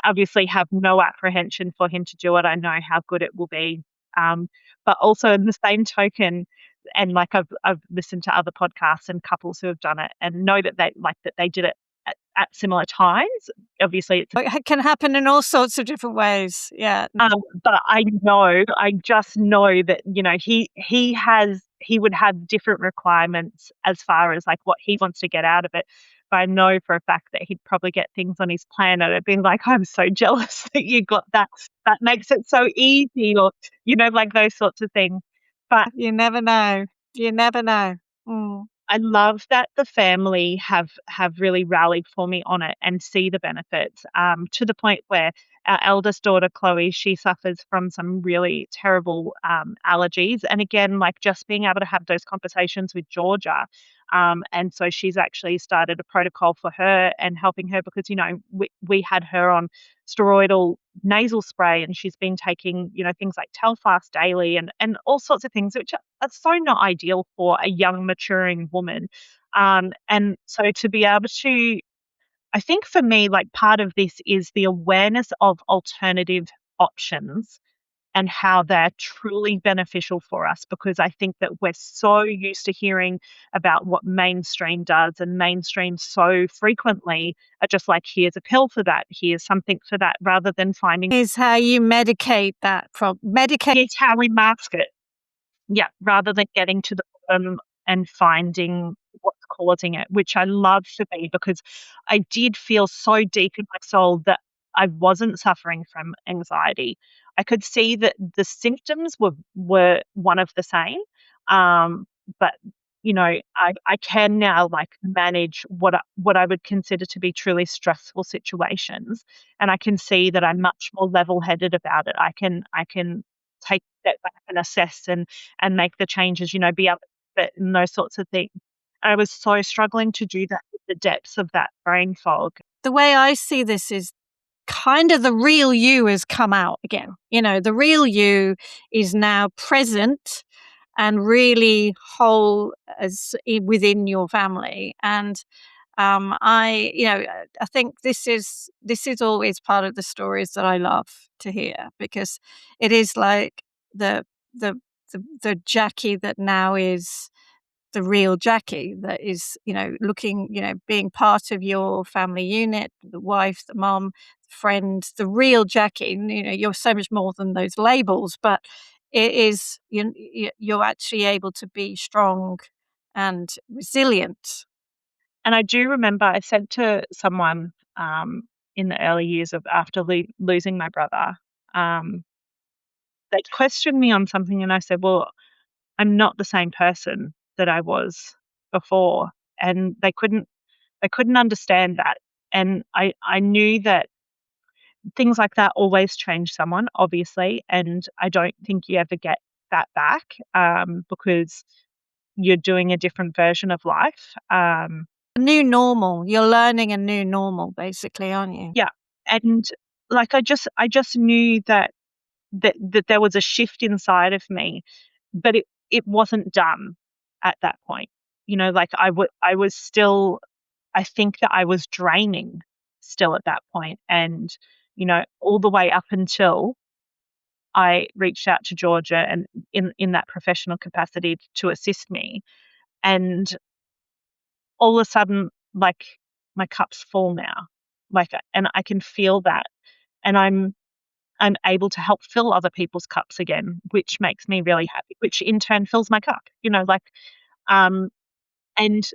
obviously have no apprehension for him to do it. I know how good it will be. But also, in the same token, and, like, I've listened to other podcasts and couples who have done it and know that they did it at similar times. Obviously, it's It can happen in all sorts of different ways. Yeah. but I just know that, he would have different requirements as far as, like, what he wants to get out of it. But I know for a fact that he'd probably get things on his plan and it'd be like, "I'm so jealous that you got that. That makes it so easy," or, like, those sorts of things. But You never know. You never know. Mm. I love that the family have really rallied for me on it and see the benefits, to the point where our eldest daughter, Chloe, she suffers from some really terrible, allergies. And again, like, just being able to have those conversations with Georgia. And so she's actually started a protocol for her and helping her because, we had her on steroidal nasal spray, and she's been taking, things like Telfast daily and all sorts of things, which are so not ideal for a young maturing woman. And so to be able to, I think for me, like, part of this is the awareness of alternative options and how they're truly beneficial for us, because I think that we're so used to hearing about what mainstream does, and mainstream so frequently are just like, here's a pill for that, here's something for that, rather than finding, Is how you medicate that problem. Medicate. here's how we mask it. Yeah, rather than getting to the bottom and finding what's causing it, which I love for me, because I did feel so deep in my soul that I wasn't suffering from anxiety. I could see that the symptoms were one of the same, but, I can now, like, manage what I would consider to be truly stressful situations, and I can see that I'm much more level-headed about it. I can take a step back and assess and make the changes, be able to fit and those sorts of things. I was so struggling to do that with the depths of that brain fog. The way I see this is kind of the real you has come out again. The real you is now present and really whole within your family. And I think this is always part of the stories that I love to hear, because it is like the the the Jackie that now is the real Jackie, that is, looking, being part of your family unit, the wife, the mom, friend, the real Jackie. You're so much more than those labels, but it is, you're actually able to be strong and resilient. And I do remember I said to someone, in the early years of after losing my brother, um, they questioned me on something, and I said, "Well, I'm not the same person that I was before." And they couldn't understand that. And I knew that things like that always change someone, obviously, and I don't think you ever get that back, because you're doing a different version of life. A new normal. You're learning a new normal, basically, aren't you? Yeah. And like I just knew that there was a shift inside of me, but it wasn't done at that point. Like I was still, I think that I was draining still at that point, and all the way up until I reached out to Georgia and in that professional capacity to assist me, and all of a sudden, like, my cup's full now, like, and I can feel that, and I'm able to help fill other people's cups again, which makes me really happy, which in turn fills my cup, um, and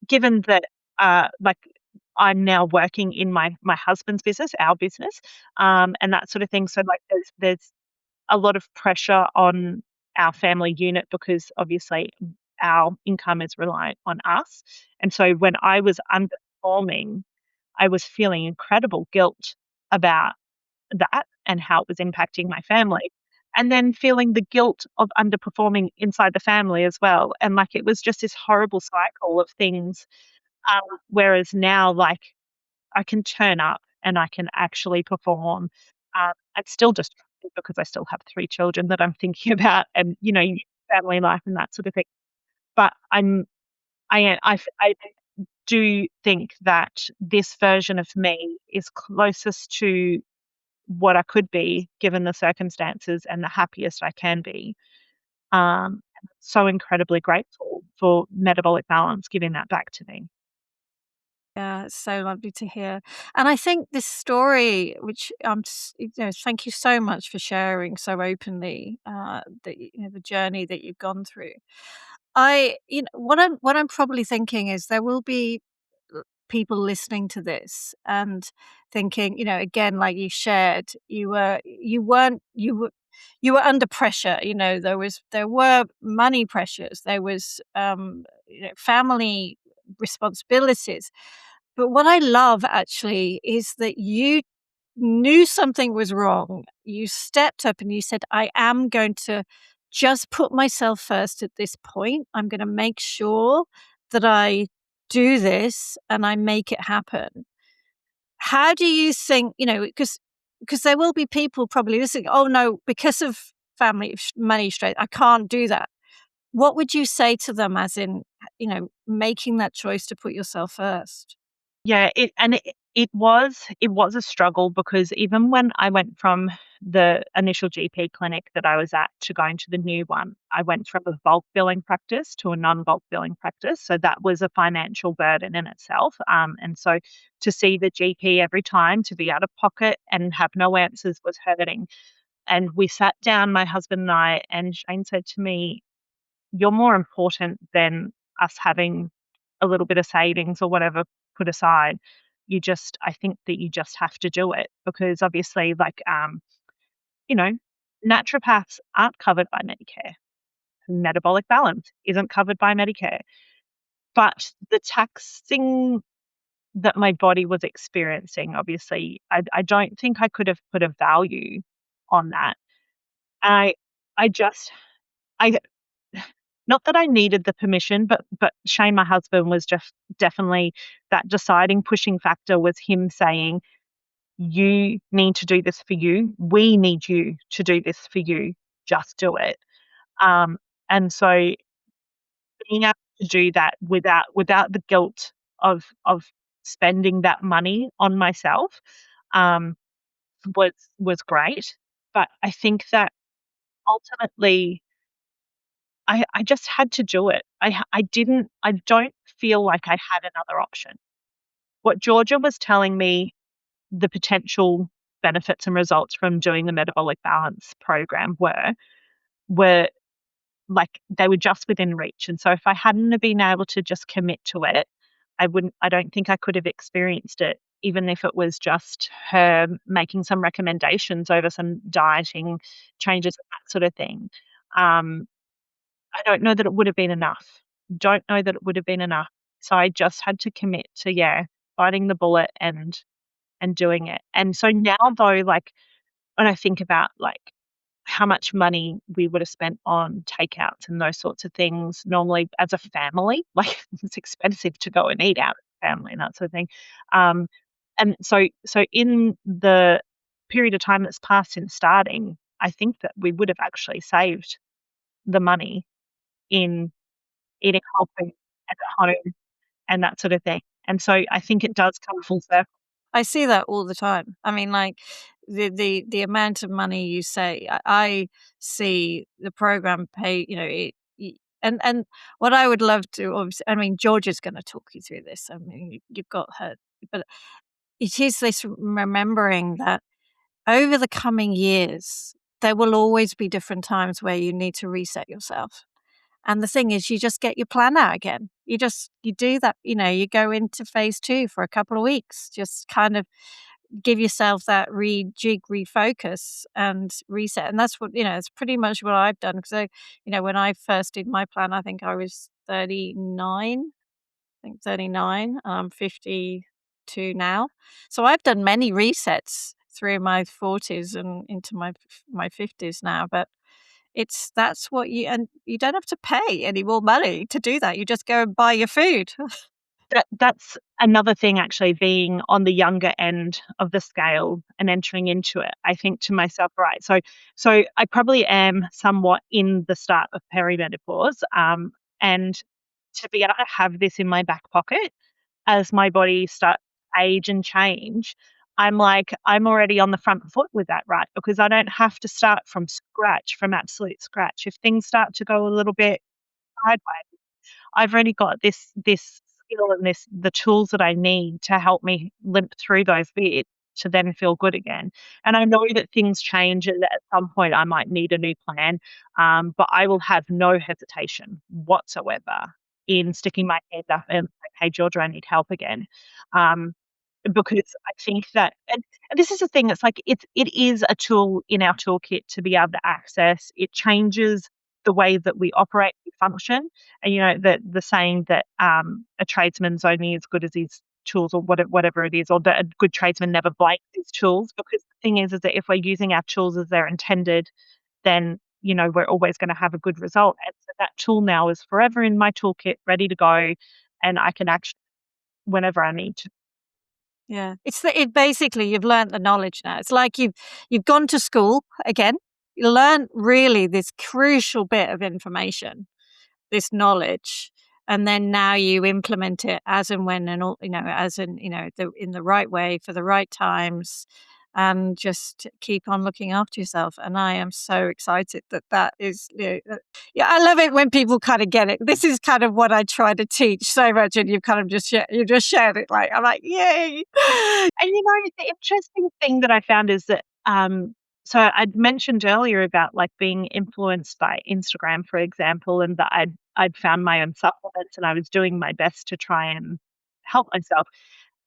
given that, like, I'm now working in my husband's business, our business, and that sort of thing. So, like, there's a lot of pressure on our family unit because obviously our income is reliant on us. And so when I was underperforming, I was feeling incredible guilt about that and how it was impacting my family. And then feeling the guilt of underperforming inside the family as well. And like it was just this horrible cycle of things. Whereas now, like, I can turn up and I can actually perform. I'm still just because I still have 3 children that I'm thinking about and, family life and that sort of thing. But I do think that this version of me is closest to what I could be given the circumstances and the happiest I can be. So incredibly grateful for Metabolic Balance giving that back to me. Yeah, it's so lovely to hear. And I think this story, which thank you so much for sharing so openly, the journey that you've gone through. What I'm probably thinking is there will be people listening to this and thinking, again, like you shared, you were under pressure. There were money pressures, there was family responsibilities. But what I love actually is that you knew something was wrong. You stepped up and you said, I am going to just put myself first at this point. I'm going to make sure that I do this and I make it happen. How do you think, because there will be people probably listening, oh no, because of family money straight, I can't do that. What would you say to them as in, making that choice to put yourself first? Yeah, it was a struggle because even when I went from the initial GP clinic that I was at to going to the new one, I went from a bulk billing practice to a non-bulk billing practice. So that was a financial burden in itself. And so to see the GP every time, to be out of pocket and have no answers was hurting. And we sat down, my husband and I, and Shane said to me, "You're more important than us having a little bit of savings or whatever put aside. I think that you just have to do it because obviously, like, you know, naturopaths aren't covered by Medicare. Metabolic balance isn't covered by Medicare. But the taxing that my body was experiencing, obviously, I don't think I could have put a value on that. I, I just, I not that I needed the permission, but Shane, my husband, was just definitely that deciding pushing factor was him saying, "You need to do this for you. We need you to do this for you. Just do it." Um, and so being able to do that without the guilt of spending that money on myself, um, was was great. But I think that ultimately I just had to do it. I don't feel like I had another option. What Georgia was telling me, the potential benefits and results from doing the metabolic balance program were like they were just within reach. And so if I hadn't have been able to just commit to it, I don't think I could have experienced it, even if it was just her making some recommendations over some dieting changes, that sort of thing. Um, I don't know that it would have been enough. Don't know that it would have been enough. So I just had to commit to, yeah, biting the bullet and doing it. And so now though, like when I think about like how much money we would have spent on takeouts and those sorts of things normally as a family. Like, it's expensive to go and eat out as a family and that sort of thing. Um, and so in the period of time that's passed since starting, I think that we would have actually saved the money in eating whole food at home and that sort of thing. And so I think it does come full circle. I see that all the time. I mean, like the amount of money you say, I see the program pay. You know, and what I would love to, obviously, I mean, Georgia's going to talk you through this. I mean, you've got her, but it is this remembering that over the coming years, there will always be different times where you need to reset yourself. And the thing is, you just get your plan out again. You do that, you go into phase 2 for a couple of weeks, just kind of give yourself that rejig, refocus and reset. And that's what, it's pretty much what I've done. Because when I first did my plan, I think I was 39, 39. I'm 52 now. So I've done many resets through my 40s and into my 50s now. But that's what and you don't have to pay any more money to do that. You just go and buy your food. That's another thing, actually, being on the younger end of the scale and entering into it. I think to myself, right, so I probably am somewhat in the start of perimenopause, and to be able to have this in my back pocket as my body starts to age and change, I'm like, I'm already on the front foot with that, right? Because I don't have to start from scratch, from absolute scratch. If things start to go a little bit sideways, I've already got this skill and the tools that I need to help me limp through those bits to then feel good again. And I know that things change and that at some point I might need a new plan, but I will have no hesitation whatsoever in sticking my hand up and like, "Hey, Georgia, I need help again." Um, because I think that, and this is the thing, it's like it is a tool in our toolkit to be able to access. It changes the way that we operate, we function, and the saying that a tradesman's only as good as his tools, or whatever it is, or that a good tradesman never breaks his tools. Because the thing is that if we're using our tools as they're intended, then we're always going to have a good result. And so that tool now is forever in my toolkit, ready to go, and I can action whenever I need to. Yeah. It basically, you've learned the knowledge now. It's like you've gone to school again. You learned really this crucial bit of information, this knowledge, and then now you implement it as and when, and all, as in, in the right way for the right times, and just keep on looking after yourself. And I am so excited that is, yeah, I love it when people kind of get it. This is kind of what I try to teach so much, and you've kind of you just shared it. Like, I'm like, yay. And the interesting thing that I found is that, so I'd mentioned earlier about like being influenced by Instagram, for example, and that I'd found my own supplements and I was doing my best to try and help myself.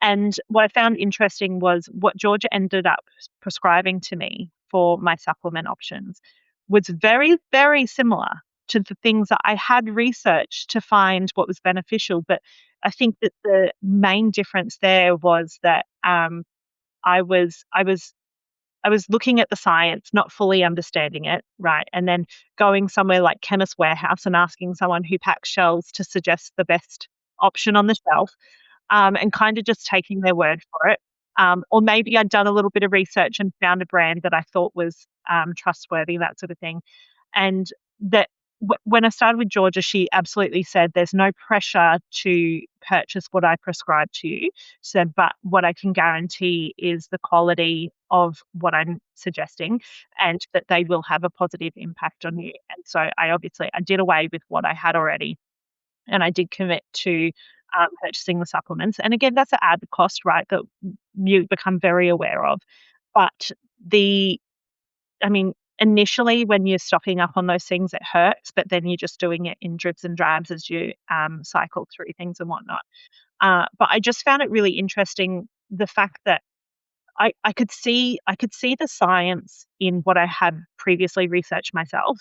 And what I found interesting was what Georgia ended up prescribing to me for my supplement options was very, very similar to the things that I had researched to find what was beneficial. But I think that the main difference there was that I was I was I was looking at the science, not fully understanding it, right? And then going somewhere like Chemist Warehouse and asking someone who packs shelves to suggest the best option on the shelf, and kind of just taking their word for it. Or maybe I'd done a little bit of research and found a brand that I thought was trustworthy, that sort of thing. And that when I started with Georgia, she absolutely said there's no pressure to purchase what I prescribe to you. She said, but what I can guarantee is the quality of what I'm suggesting and that they will have a positive impact on you. And so I did away with what I had already, and I did commit to purchasing the supplements. And again, that's an added cost, right, that you become very aware of. But initially when you're stocking up on those things, it hurts, but then you're just doing it in dribs and drabs as you cycle through things and whatnot. But I just found it really interesting, the fact that I could see the science in what I had previously researched myself.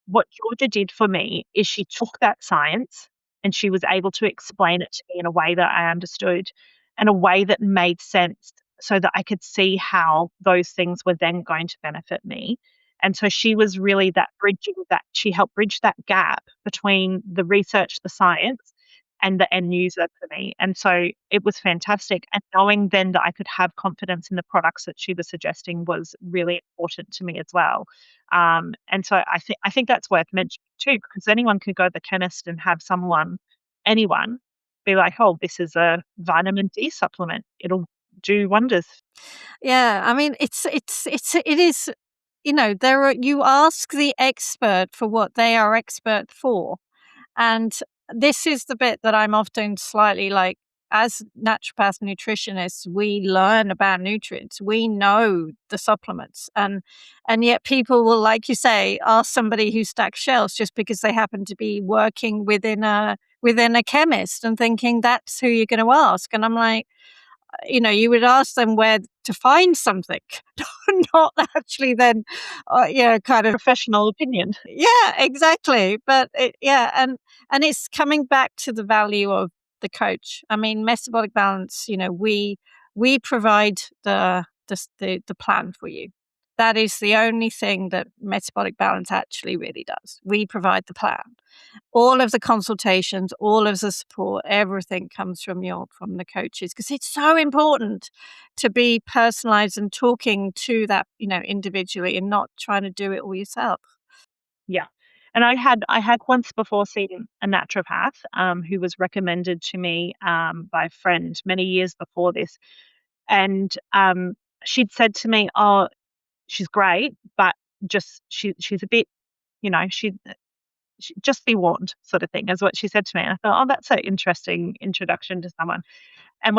What Georgia did for me is she took that science and she was able to explain it to me in a way that I understood, and a way that made sense, so that I could see how those things were then going to benefit me. And so she was really that bridging that she helped bridge that gap between the research, the science, and the end user for me. And so it was fantastic. And knowing then that I could have confidence in the products that she was suggesting was really important to me as well. And so I think that's worth mentioning too, because anyone could go to the chemist and have anyone, be like, "Oh, this is a vitamin D supplement. It'll do wonders." Yeah, I mean, it is, you ask the expert for what they are expert for. And this is the bit that I'm often slightly like, as naturopath nutritionists, we learn about nutrients. We know the supplements. And yet people will, like you say, ask somebody who stacks shelves just because they happen to be working within a chemist and thinking that's who you're going to ask. And I'm like, you would ask them where to find something, not actually then, kind of. Professional opinion. Yeah, exactly. But and it's coming back to the value of the coach. I mean, Metabolic Balance, we provide the plan for you. That is the only thing that Metabolic Balance actually really does. We provide the plan. All of the consultations, all of the support, everything comes from the coaches, because it's so important to be personalized and talking to that, individually, and not trying to do it all yourself. Yeah. And I had once before seen a naturopath, who was recommended to me, by a friend many years before this. And, she'd said to me, "Oh, she's great, but just she's a bit, she just be warned," sort of thing, is what she said to me. And I thought, "Oh, that's an interesting introduction to someone." And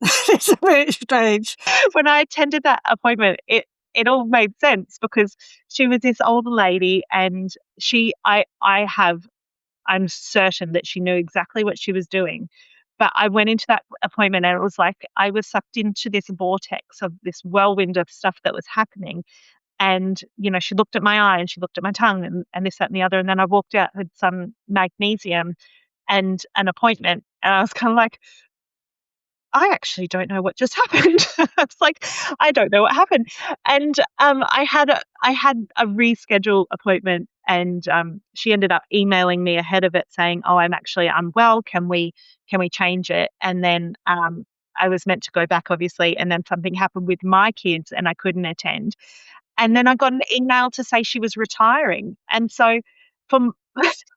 It's a bit strange. when I attended that appointment, it all made sense, because she was this older lady, and I'm certain that she knew exactly what she was doing. But I went into that appointment, and it was like I was sucked into this vortex of this whirlwind of stuff that was happening. And, she looked at my eye, and she looked at my tongue, and this, that, and the other. And then I walked out with some magnesium and an appointment. And I was kind of like, I actually don't know what just happened. It's like, I don't know what happened. And I had a reschedule appointment, and she ended up emailing me ahead of it saying, "Oh, I'm actually unwell. Can we change it?" And then I was meant to go back, obviously, and then something happened with my kids, and I couldn't attend. And then I got an email to say she was retiring. And so from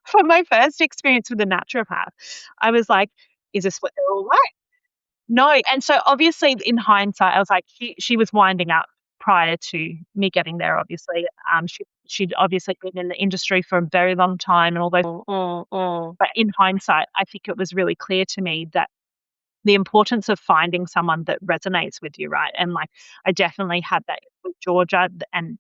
from my first experience with a naturopath, I was like, "Is this what they're all like?" No, and so obviously in hindsight, I was like, she was winding up prior to me getting there, obviously. She'd obviously been in the industry for a very long time and all those. But in hindsight, I think it was really clear to me that the importance of finding someone that resonates with you, right? And, like, I definitely had that with Georgia, and,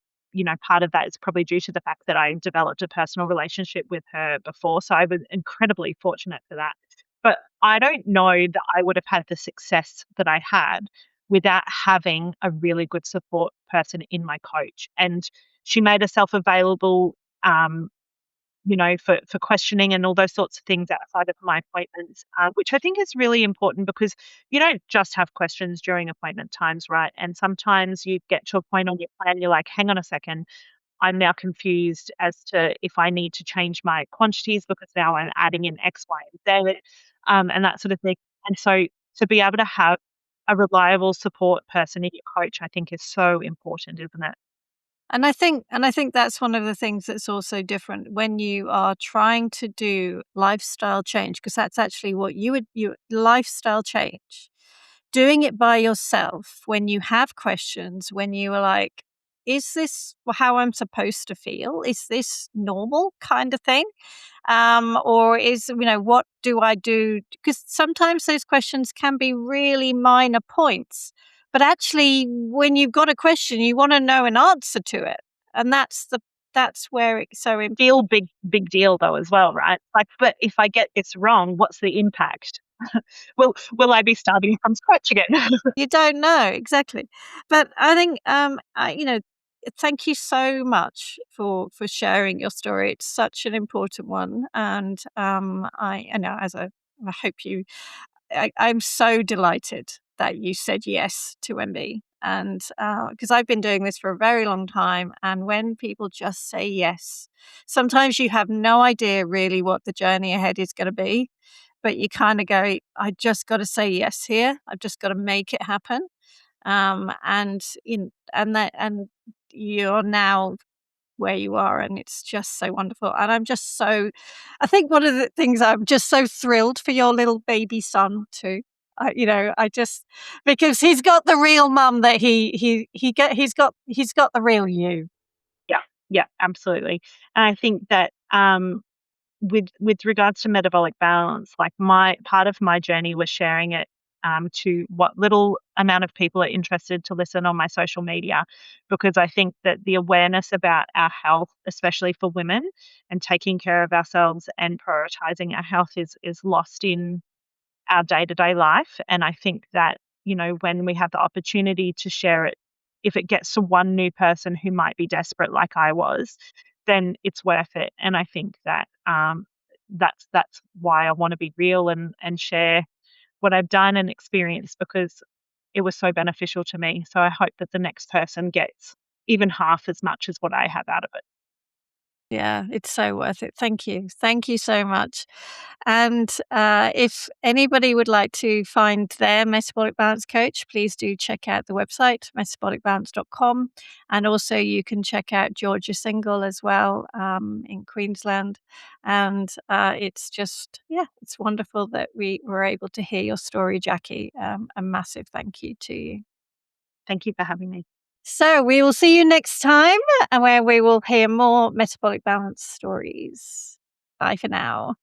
part of that is probably due to the fact that I developed a personal relationship with her before, so I was incredibly fortunate for that. But I don't know that I would have had the success that I had without having a really good support person in my coach. And she made herself available, um, for questioning and all those sorts of things outside of my appointments, which I think is really important, because you don't just have questions during appointment times, right? And sometimes you get to a point on your plan, you're like, hang on a second, I'm now confused as to if I need to change my quantities, because now I'm adding in X, Y, and Z, and that sort of thing. And so to be able to have a reliable support person in your coach, I think is so important, isn't it? And I think that's one of the things that's also different when you are trying to do lifestyle change, because that's actually what you lifestyle change. Doing it by yourself when you have questions, when you are like, is this how I'm supposed to feel? Is this normal kind of thing? Or what do I do? Because sometimes those questions can be really minor points, but actually, when you've got a question, you want to know an answer to it, and that's where it's so important. Feel big deal though as well, right? Like, but if I get this wrong, what's the impact? Will I be starting from scratch again? You don't know exactly, but I think thank you so much for sharing your story. It's such an important one, and I know I hope you. I'm so delighted that you said yes to MB. And because I've been doing this for a very long time, and when people just say yes, sometimes you have no idea really what the journey ahead is going to be, but you kind of go, I just got to say yes here. I've just got to make it happen. And you're now where you are, and it's just so wonderful. And I think one of the things, I'm just so thrilled for your little baby son too. I just, because he's got the real mum that he's got the real you. Yeah, yeah, absolutely. And I think that with regards to metabolic balance, like my part of my journey was sharing it to what little amount of people are interested to listen on my social media, because I think that the awareness about our health, especially for women, and taking care of ourselves and prioritizing our health is lost in our day-to-day life. And I think that, when we have the opportunity to share it, if it gets to one new person who might be desperate like I was, then it's worth it. And I think that that's why I want to be real and share what I've done and experienced, because it was so beneficial to me. So I hope that the next person gets even half as much as what I have out of it. Yeah, it's so worth it. Thank you. Thank you so much. And if anybody would like to find their metabolic balance coach, please do check out the website, metabolicbalance.com. And also you can check out Georgia Single as well, in Queensland. And it's just, yeah, it's wonderful that we were able to hear your story, Jackie. A massive thank you to you. Thank you for having me. So we will see you next time, where we will hear more metabolic balance stories. Bye for now.